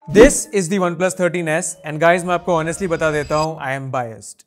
This is the OnePlus 13S and guys मैं आपको honestly बता देता हूं, आई एम बायस्ड।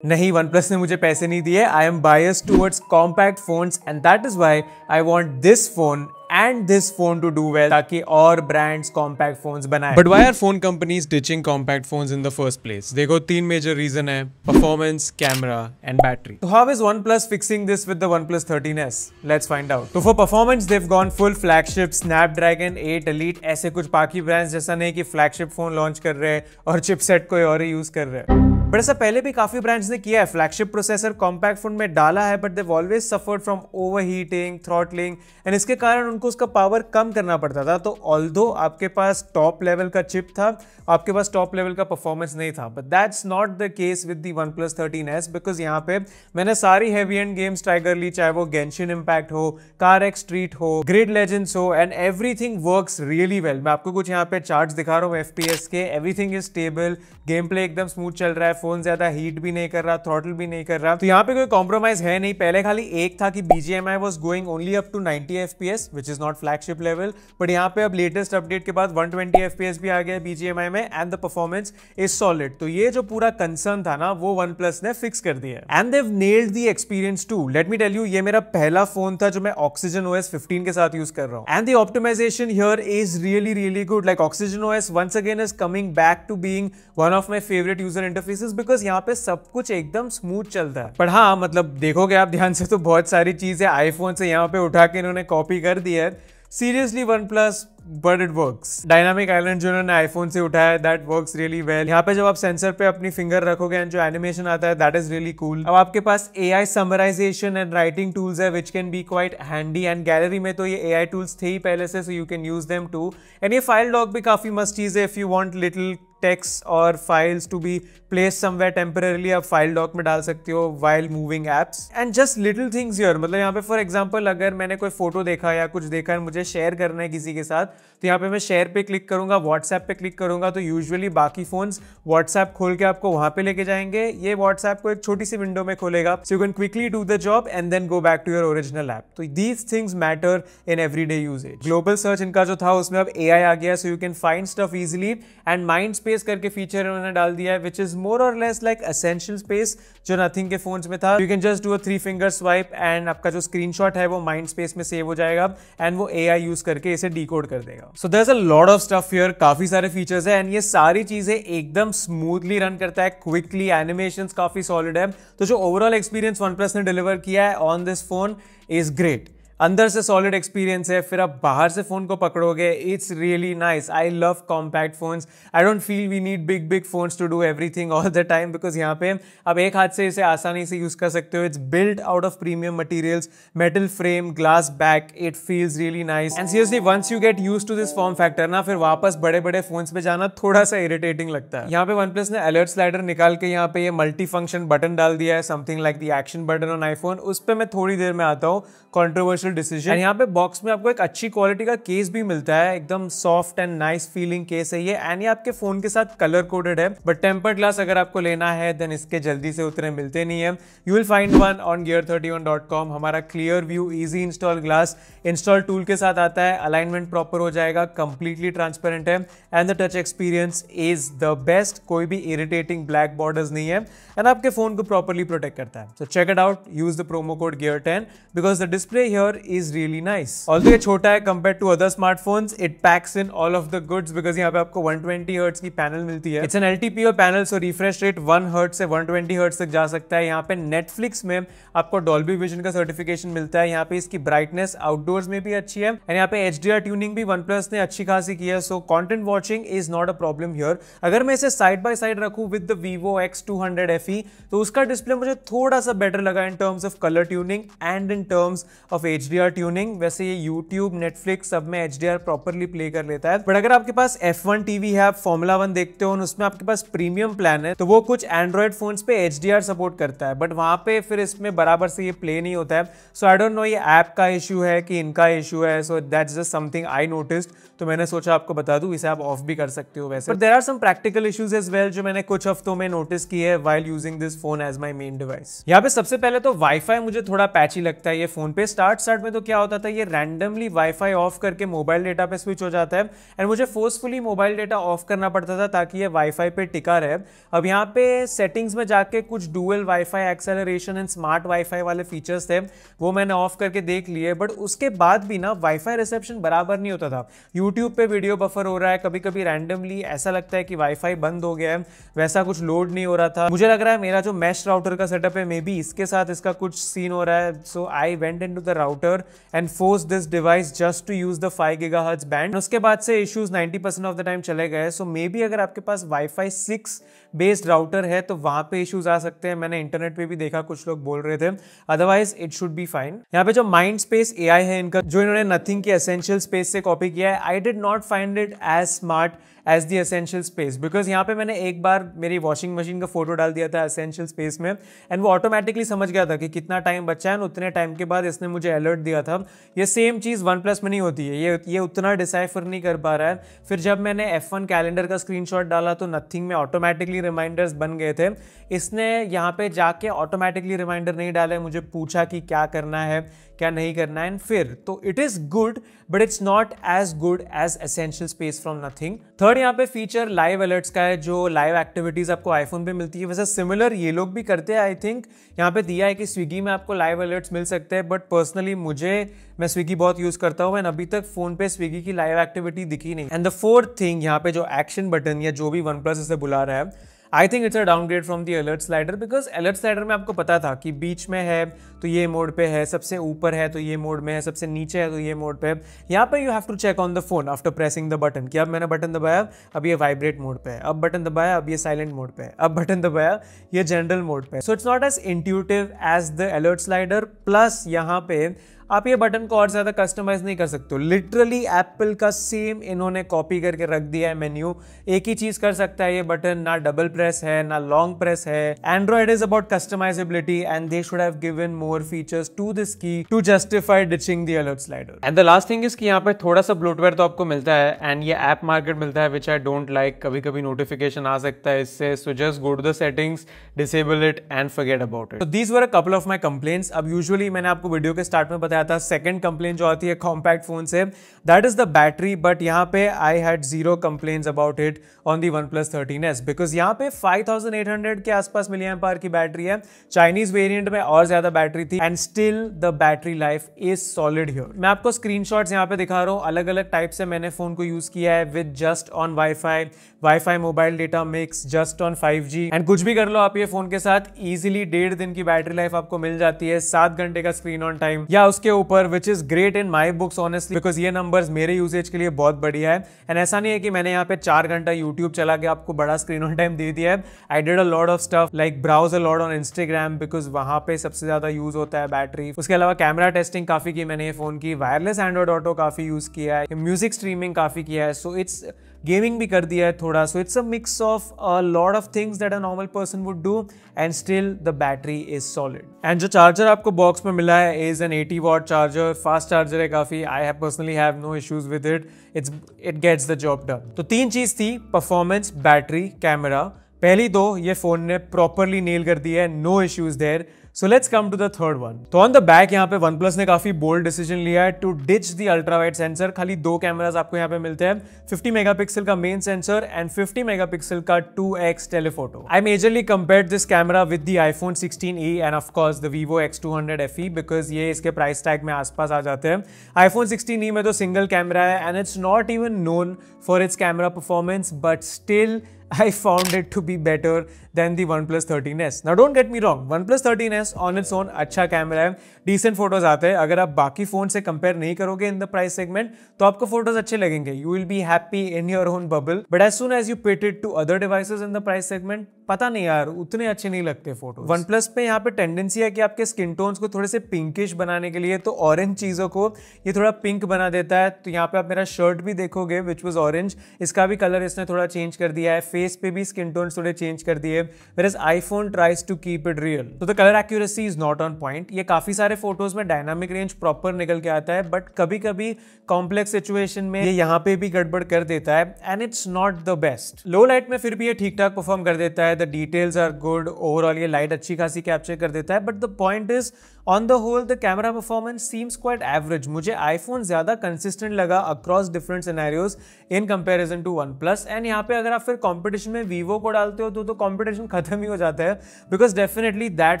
नहीं, OnePlus ने मुझे पैसे नहीं दिए। I am biased towards compact phones and that is why I want this phone and this phone to do well ताकि और brands compact phones बनाए। But why are phone companies ditching compact phones in the first place? देखो, तीन major reason है: performance, camera and battery. So how is OnePlus fixing this with the OnePlus 13S? Let's find out. So for performance they've gone full flagship Snapdragon 8 Elite। ऐसे कुछ बाकी brands जैसा नहीं कि flagship phone launch कर रहे हैं और chipset कोई और ही use कर रहे हैं। बट ऐसा पहले भी काफी ब्रांड्स ने किया है, फ्लैगशिप प्रोसेसर कॉम्पैक्ट फोन में डाला है, but they've always suffered from overheating, throttling and इसके कारण उनको उसका पावर कम करना पड़ता था। तो ऑल्दो आपके पास टॉप लेवल का चिप था, आपके पास टॉप लेवल का परफॉर्मेंस नहीं था। But that's not the case with the OnePlus 13S because यहाँ पे मैंने सारी हेवी एंड गेम्स ट्राई कर ली, चाहे वो गेंशिन इम्पैक्ट हो, कार एक्स स्ट्रीट हो, ग्रिड लेजेंड्स हो, and everything works really well. मैं आपको कुछ यहाँ पे चार्ट्स दिखा रहा हूँ FPS के। Everything is stable, game play एकदम स्मूथ चल रहा है, फोन ज्यादा हीट भी नहीं कर रहा, थ्रॉटल भी नहीं कर रहा, तो यहाँ पे कोई कॉम्प्रोमाइज है नहीं। पहले खाली एक था कि BGMI was going only up to 90 FPS which is not flagship level, but यहाँ पे अब लेटेस्ट अपडेट के बाद 120 FPS भी आ गया BGMI में and the performance is solid. तो ये जो पूरा कंसर्न था ना, वो OnePlus ने फिक्स कर दिया and they've nailed the experience too. Let me tell you, ये मेरा पहला फोन था जो मैं Oxygen OS 15 के साथ यूज कर रहा हूँ and the optimisation here is really good. Like Oxygen OS once again is coming back to being one of my favorite user interfaces because यहाँ पे सब कुछ एकदम स्मूथ चलता है। पर हाँ, मतलब देखोगे आप ध्यान से तो बहुत सारी चीजें आईफोन से यहाँ पे उठा के इन्होंने कॉपी कर दी है। Seriously OnePlus, but it works. Dynamic island जो उन्होंने आईफोन से उठाया है, दैट वर्क्स रियली वेल। यहाँ पे जब आप सेंसर पे अपनी फिंगर रखोगे एंड जो एनिमेशन आता है, दैट इज रियली कूल। अब आपके पास AI summarization and writing tools है which can be quite handy, and gallery में तो ये AI टूल्स थे ही पहले से, so you can use them too. And ये फाइल लॉक भी काफी मस्त चीज है। If you want little text or files to be place somewhere temporarily, आप फाइल लॉक में डाल सकते हो while moving apps and just little things here. मतलब यहाँ पे फॉर एग्जांपल अगर मैंने कोई फोटो देखा या कुछ देखा मुझे शेयर करना है किसी के साथ, तो यहाँ पे मैं शेयर पे क्लिक करूंगा, व्हाट्सएप पे क्लिक करूंगा, तो यूजुअली बाकी फोन्स व्हाट्सएप खोल के आपको वहां पे लेके जाएंगे, ये व्हाट्सएप को एक छोटी सी विंडो में खोलेगा, so you can quickly do the job and then go back to your original app. तो these things matter in everyday usages. Global search इनका जो था उसमें अब AI आ गया, so you can find stuff easily, and mind space करके feature उन्होंने डाल दिया है which is more or less like essential space जो नथिंग के फोन्स में था। You can just do a 3 finger swipe and आपका जो स्क्रीनशॉट है वो माइंड स्पेस में सेव हो जाएगा एंड वो AI यूज करके इसे डिकोड कर देगा। So there is a lot of stuff here, काफी सारे फीचर्स है एंड ये सारी चीजें एकदम स्मूथली रन करता है, क्विकली, एनिमेशंस काफी सॉलिड है। तो जो ओवरऑल एक्सपीरियंस OnePlus ने डिलीवर किया है on this phone is great. अंदर से सॉलिड एक्सपीरियंस है, फिर आप बाहर से फोन को पकड़ोगे, it's really nice. I love compact phones. I don't feel we need big phones to do everything all the time because यहाँ पे आप एक हाथ से इसे आसानी से यूज कर सकते हो। It's build out of premium materials, metal frame, glass back, it feels really nice and seriously once you get used to this form factor ना, फिर वापस बड़े बड़े फोन्स पे जाना थोड़ा सा इरिटेटिंग लगता है। यहाँ पे OnePlus ने अलर्ट स्लाइडर निकाल के यहाँ पे ये मल्टी फंक्शन बटन डाल दिया है, something like the action button on iPhone. उस पर मैं थोड़ी देर में आता हूँ, कॉन्ट्रोवर्शियल डिसीजन। यहाँ पे बॉक्स में आपको एक अच्छी क्वालिटी का केस भी मिलता है, एकदम soft and nice feeling case है ये, एंड ये आपके फोन के साथ कलर कोडेड है। बट टेम्पर्ड ग्लास अगर आपको लेना है देन इसके जल्दी से उतने मिलते नहीं है। You will find one on gear31.com। हमारा clear view easy install glass install tool के साथ आता है, अलाइनमेंट प्रॉपर हो जाएगा, कंप्लीटली ट्रांसपेरेंट है and the touch experience is the best. कोई भी इरिटेटिंग ब्लैक बॉर्डर्स नहीं है एंड आपके फोन को प्रॉपरली प्रोटेक्ट करता है। So check it out, use the promo code gear10 because the display here is really nice. Although ये छोटा है compared to other smartphones, it packs in all of the goods because यहाँ पे आपको 120 Hz की panel मिलती है। It's an LTPO panel, so refresh rate 1 Hz से 120 Hz तक जा सकता है। यहाँ पे Netflix में आपको Dolby Vision का सर्टिफिकेशन मिलता है। यहाँ पे इसकी ब्राइटनेस आउटडोर्स में भी अच्छी है एंड यहाँ पे HDR ट्यूनिंग भी OnePlus ने अच्छी खासी की है, so content watching is not a problem here. अगर मैं इसे साइड बाय साइड रखूँ with the Vivo X200 FE, तो उसका डिस्प्ले मुझे थोड़ा सा बेटर लगा in terms of colour tuning and in terms of HDR tuning. वैसे ये YouTube, Netflix सब में HDR प्रॉपरली प्ले कर लेता है। बट अगर आपके पास F1 टीवी है, आप फॉर्मूला 1 देखते हो, उसमें आपके पास प्रीमियम प्लान है, तो वो कुछ एंड्रॉइड फोन्स पे HDR सपोर्ट करता है, बट वहां पे फिर इसमें बराबर से ये प्ले नहीं होता है। सो आई डोंट नो ये ऐप का इशू है कि इनका इशू है, so that's just something I noticed, तो मैंने सोचा आपको बता दूं। इसे आप ऑफ भी कर सकते हो वैसे, but there are some practical issues as well जो मैंने कुछ हफ्तों में नोटिस किए है while using this phone as my main device. यहाँ पे सबसे पहले तो वाईफाई मुझे थोड़ा पैची लगता है ये फोन पे। स्टार्ट स्टार्ट में तो क्या होता था, ये रैंडमली वाईफाई ऑफ करके मोबाइल डेटा पे स्विच हो जाता है एंड मुझे फोर्सफुली मोबाइल डेटा ऑफ करना पड़ता था ताकि ये वाईफाई पे टिका रहे। अब यहाँ पे सेटिंग्स में जाके कुछ dual wifi acceleration and smart wifi वाले फीचर्स थे, वो मैंने ऑफ करके देख लिए, बट उसके बाद भी ना वाईफाई रिसेप्शन बराबर नहीं होता था। यूट्यूब पे वीडियो बफर हो रहा है, कभी कभी रैंडमली ऐसा लगता है कि वाईफाई बंद हो गया है, वैसा कुछ लोड नहीं हो रहा था। मुझे लग रहा है मेरा जो मैश राउटर का सेटअप है, मे बी इसके साथ इसका कुछ सीन हो रहा है। So I went into the router and force this device just to use the 5 gigahertz band. उसके बाद से इश्यूज 90% ऑफ द टाइम चले गए। सो मे बी अगर आपके पास वाईफाई 6 बेस्ड राउटर है तो वहां पे इश्यूज आ सकते हैं। मैंने इंटरनेट पे भी देखा, कुछ लोग बोल रहे थे, otherwise it should be fine. यहाँ पे जो माइंड स्पेस एआई है इनका, जो इन्होंने नथिंग की एसेंशियल स्पेस से कॉपी किया है, I did not find it as smart as the Essential Space, because यहाँ पे मैंने एक बार मेरी वॉशिंग मशीन का फोटो डाल दिया था एसेंशियल स्पेस में एंड वो ऑटोमेटिकली समझ गया था कि कितना टाइम बचा है, उतने टाइम के बाद इसने मुझे अलर्ट दिया था। ये सेम चीज़ OnePlus में नहीं होती है, ये उतना डिसाइफर नहीं कर पा रहा है। फिर जब मैंने F1 कैलेंडर का स्क्रीनशॉट डाला तो नथिंग में ऑटोमेटिकली रिमाइंडर्स बन गए थे। इसने यहाँ पे जाके ऑटोमेटिकली रिमाइंडर नहीं डाले, मुझे पूछा कि क्या करना है क्या नहीं करना है, फिर तो it is good but it's not as good as Essential Space from Nothing. Third यहाँ पे फीचर लाइव अलर्ट्स का है, जो लाइव एक्टिविटीज आपको आईफोन पे मिलती है, वैसे सिमिलर ये लोग भी करते हैं। आई थिंक यहाँ पे दिया है कि स्विगी में आपको लाइव अलर्ट्स मिल सकते हैं, बट पर्सनली मैं स्विगी बहुत यूज करता हूँ एंड अभी तक फोन पे स्विगी की लाइव एक्टिविटी दिखी नहीं। एंड द फोर्थ थिंग, यहाँ पे जो एक्शन बटन या जो भी OnePlus इसे बुला रहा है, I think it's a downgrade from the alert slider, because alert slider में आपको पता था कि बीच में है तो ये मोड पे है, सबसे ऊपर है तो ये मोड में है, सबसे नीचे है तो ये मोड पे है। यहाँ पे you have to check on the phone after pressing the button कि अब मैंने बटन दबाया, अब ये वाइब्रेट मोड पे है, अब बटन दबाया, अब ये साइलेंट मोड पे है, अब बटन दबाया, ये जनरल मोड पे है। So it's not as intuitive as the alert slider. Plus यहाँ पे आप ये बटन को और ज्यादा कस्टमाइज नहीं कर सकते हो। लिटरली एप्पल का सेम इन्होंने कॉपी करके रख दिया है मेन्यू। एक ही चीज कर सकता है ये बटन, ना डबल प्रेस है ना लॉन्ग प्रेस है। Android is about customizability and they should have given more features to this key to justify ditching the alert slider. And the last thing is कि यहाँ पे थोड़ा सा ब्लोटवेयर तो आपको मिलता है एंड ये ऐप मार्केट मिलता है, विच आई डोंट लाइक। कभी कभी नोटिफिकेशन आ सकता है इससे, so just go to the settings, disable it and forget about it. So these were a couple of my complaints. अब यूजुअली मैंने आपको वीडियो के स्टार्ट में बताया था सेकंड कंप्लेंट जो आती है कॉम्पैक्ट फोन से, that is the battery, but यहाँ पे I had zero complaints about it on the OnePlus 13s, because यहाँ पे 5800 के आसपास मिली एम्पायर की बैटरी है। चाइनीज वेरिएंट में और ज्यादा बैटरी थी and still the battery life is solid here. मैं आपको स्क्रीनशॉट्स यहाँ पे दिखा रहा हूँ, अलग अलग टाइप से मैंने फोन को यूज किया है, with just on wifi mobile data mix, just on 5G and कुछ भी कर लो आप ये फोन के साथ, इजिली 1.5 दिन की बैटरी लाइफ आपको मिल जाती है, 7 घंटे का स्क्रीन ऑन टाइम या उसके ऊपर, which is great in my books honestly, because ये नंबर्स मेरे यूजेज के लिए बहुत बढ़िया है। एंड ऐसा नहीं है कि मैंने यहाँ पे 4 घंटा यूट्यूब चला के आपको बड़ा स्क्रीन ऑन टाइम दे दिया है। I did a lot of stuff like browse a lot on Instagram, because वहां पे सबसे ज्यादा यूज होता है बैटरी। उसके अलावा कैमरा टेस्टिंग काफी की मैंने ये फोन की, वायरलेस एंड्रॉइड ऑटो काफी यूज किया है, म्यूजिक स्ट्रीमिंग काफी किया है, सो इट्स गेमिंग भी कर दिया है थोड़ा। So it's a mix of a lot of things that a normal person would do and still the battery is solid. And जो चार्जर आपको बॉक्स में मिला है is an 80 watt charger, fast charger है काफी। I have personally have no issues with it, it gets the job done. तो 3 चीज थी, परफॉर्मेंस, बैटरी, कैमरा। पहली 2 ये फोन ने प्रॉपरली नेल कर दी है, no issues there. So let's come to the third one. तो on the back यहाँ पे OnePlus ने काफी बोल्ड डिसीजन लिया है to ditch the ultra wide sensor. खाली 2 कैमरास आपको यहाँ पे मिलते हैं, 50 मेगापिक्सल का मेन सेंसर एंड 50 मेगापिक्सल का 2x telephoto. I majorly compared this camera with the iPhone 16e end of course the Vivo X200 FE, because ये इसके प्राइस टैग में आसपास आ जाते हैं। iPhone 16e में तो सिंगल कैमरा है and it's not even known for its camera performance, but still I found it to be better than the OnePlus 13s. Now don't get me wrong, OnePlus 13s on its own अच्छा camera है, decent photos आते हैं। अगर आप बाकी phone से compare नहीं करोगे इन द प्राइस सेगमेंट तो आपको फोटोज अच्छे लगेंगे, you will be happy in your own bubble. But as soon as you pit it to other devices in the price segment, पता नहीं यार उतने अच्छे नहीं लगते फोटो। OnePlus पे यहाँ पे टेंडेंसी है कि आपके स्किन टोन्स को थोड़े से पिंकिश बनाने के लिए तो ऑरेंज चीजों को ये थोड़ा पिंक बना देता है। तो यहाँ पे आप मेरा शर्ट भी देखोगे विच वॉज ऑरेंज, इसका भी कलर इसने थोड़ा चेंज कर दिया है, फेस पे भी स्किन टोन्स थोड़े चेंज कर दिए, whereas iPhone tries to keep it real. So the color accuracy is not on point. ये काफी सारे फोटोज में डायनामिक रेंज प्रॉपर निकल के आता है, बट कभी कभी कॉम्प्लेक्स सिचुएशन में ये यहाँ पे भी गड़बड़ कर देता है and it's not the best. Low light में फिर भी ये ठीक ठाक परफॉर्म कर देता है, the details are good, overall ये लाइट अच्छी खासी कैप्चर कर देता है, but the point is on the whole the camera performance seems quite average. मुझे आईफोन ज़्यादा कंसिस्टेंट लगा across different scenarios in comparison to OnePlus. And यहाँ पे अगर आप फिर कंपटीशन में वीवो को डालते हो तो कंपटीशन खत्म ही हो जाता है, because definitely that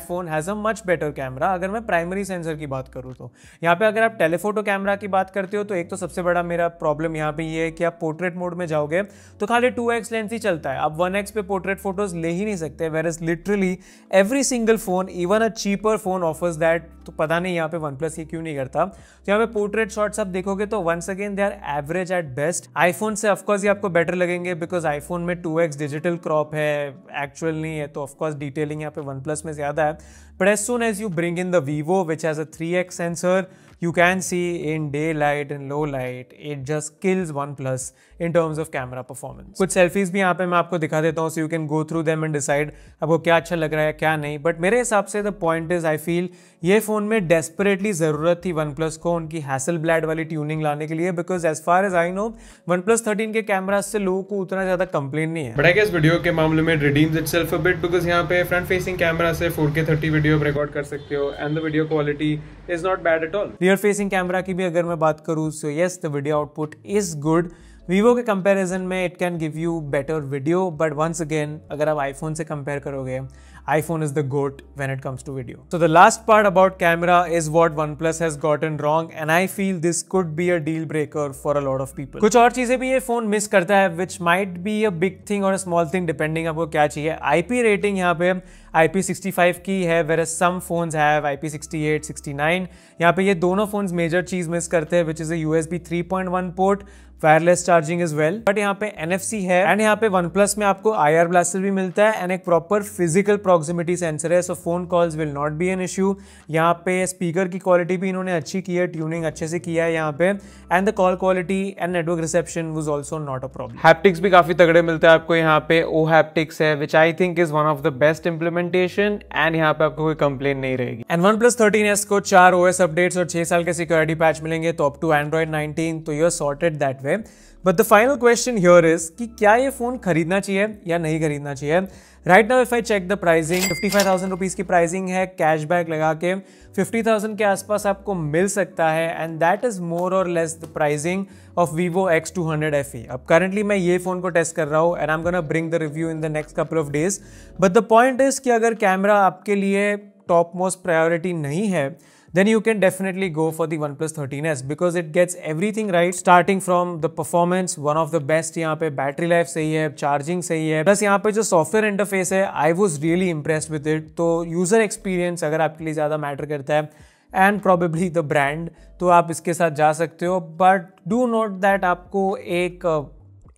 phone has a much better camera. अगर मैं प्राइमरी सेंसर की बात करूँ तो यहाँ पे अगर आप टेलीफोटो कैमरा की बात करते हो तो एक तो सबसे बड़ा मेरा प्रॉब्लम यहाँ पे ये है कि आप पोर्ट्रेट मोड में जाओगे तो खाली 2x लेंस ही चलता है. आप 1x पे पोर्ट्रेट फोटोज ले ही नहीं सकते. Where is literally every single phone, even a cheaper phone offers that. तो पता नहीं यहाँ पे वन प्लस ये क्यों नहीं करता. तो यहाँ पे पोर्ट्रेट शॉट्स आप देखोगे तो once again they are average at best. IPhone से ऑफकोर्स ये आपको बेटर लगेंगे बिकॉज आईफोन में 2x डिजिटल क्रॉप है, एक्चुअल नहीं है. तो ऑफकोर्स डिटेलिंग यहाँ पे वन प्लस में ज्यादा है. But as soon as you bring in the Vivo which has a 3x sensor, you can see in daylight and low light it just kills OnePlus in terms of camera performance. कुछ selfies भी यहाँ पे मैं आपको दिखा देता हूँ so you can go through them and decide आपको क्या अच्छा लग रहा है क्या नहीं. बट मेरे हिसाब से the point is I feel ये फोन में डेस्परेटली जरूरत थी OnePlus को उनकी हैसलब्लैड वाली ट्यूनिंग लाने के लिए, because as far as I know OnePlus 13 के कैमरा से लोगों को उतना ज्यादा कंप्लेन नहीं है. बट आई गेस वीडियो के मामले में redeems itself a bit, because यहाँ पे फ्रंट फेसिंग कैमरा से 4K 30 वीडियो रिकॉर्ड कर सकते हो and the video quality is not bad at all. Rear facing camera की भी अगर मैं बात करूँ so yes the video output is good. Vivo के कंपैरिजन में it can give you better video, but once again अगर आप आईफोन से कंपेयर करोगे iPhone is the GOAT when it comes to video. So the last part about camera is what OnePlus has gotten wrong and I feel this could be a deal breaker for a lot of people. कुछ और चीजें भी ये phone miss करता है which might be a big thing or a small thing depending आपको क्या चाहिए. IP rating यहाँ पे IP65 की है whereas some phones have IP68, 69. यहाँ पे ये दोनों phones major चीज मिस करते हैं which is a USB 3.1 port, wireless charging is well. But यहाँ पे NFC है एंड यहाँ पे OnePlus में आपको IR ब्लास्टर भी मिलता है एंड एक प्रॉपर फिजिकल प्रॉक्सिमिटी सेंसर है, so phone calls will not be an issue. यहाँ पे स्पीकर की क्वालिटी भी इन्होंने अच्छी की है, ट्यूनिंग अच्छे से किया है यहाँ पे, and the call quality and network reception was also not a problem. Haptics भी काफी तगड़े मिलते हैं आपको यहाँ पे. ओ हैप्टिक्स है which I think is one of the best implementation and यहाँ पे आपको कोई कंप्लेन नहीं रहेगी. एंड OnePlus 13s को 4 OS अपडेट्स और 6 साल के सिक्योरिटी पैच मिलेंगे तो अप टू Android 19, तो you are sorted that way. But the final question here is कि क्या ये फोन खरीदना चाहिए या नहीं खरीदना चाहिए. Right now if I check the pricing, 55,000 rupees की प्राइसिंग है. कैशबैक लगा के 50,000 के आसपास आपको मिल सकता है and that is more or less the pricing of Vivo X200 FE. अब करंटली मैं ये फोन को टेस्ट कर रहा हूँ and I am gonna bring the review in the next couple of days. But the point is कि अगर camera आपके लिए टॉप मोस्ट प्रायोरिटी नहीं है then you can definitely go for the OnePlus 13s because it gets everything right, starting from the performance, one of the best. यहाँ पे battery life सही है, चार्जिंग सही है, प्लस यहाँ पे जो सॉफ्टवेयर इंटरफेस है I was really impressed with it. तो यूजर एक्सपीरियंस अगर आपके लिए ज़्यादा मैटर करता है एंड प्रोबेबली द ब्रांड, तो आप इसके साथ जा सकते हो. बट डू नोट दैट आपको एक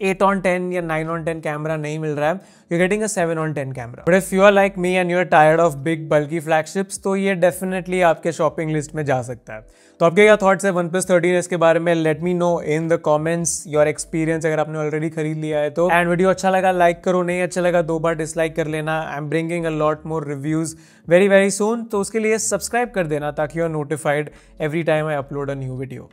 8/10 या 9/10 कैमरा नहीं मिल रहा है, you're getting a 7/10 camera. But if you are like me and you are tired of big bulky flagships, तो ये definitely आपके शॉपिंग लिस्ट में जा सकता है. तो आपके क्या थॉट्स है OnePlus 13s के बारे में? Let me know in the comments your experience अगर आपने ऑलरेडी खरीद लिया है तो. एंड वीडियो अच्छा लगा लाइक करो, नहीं अच्छा लगा 2 बार डिसलाइक कर लेना. I am bringing a lot more reviews very very soon, तो उसके लिए सब्सक्राइब कर देना ताकि you are notified every time I upload a new video.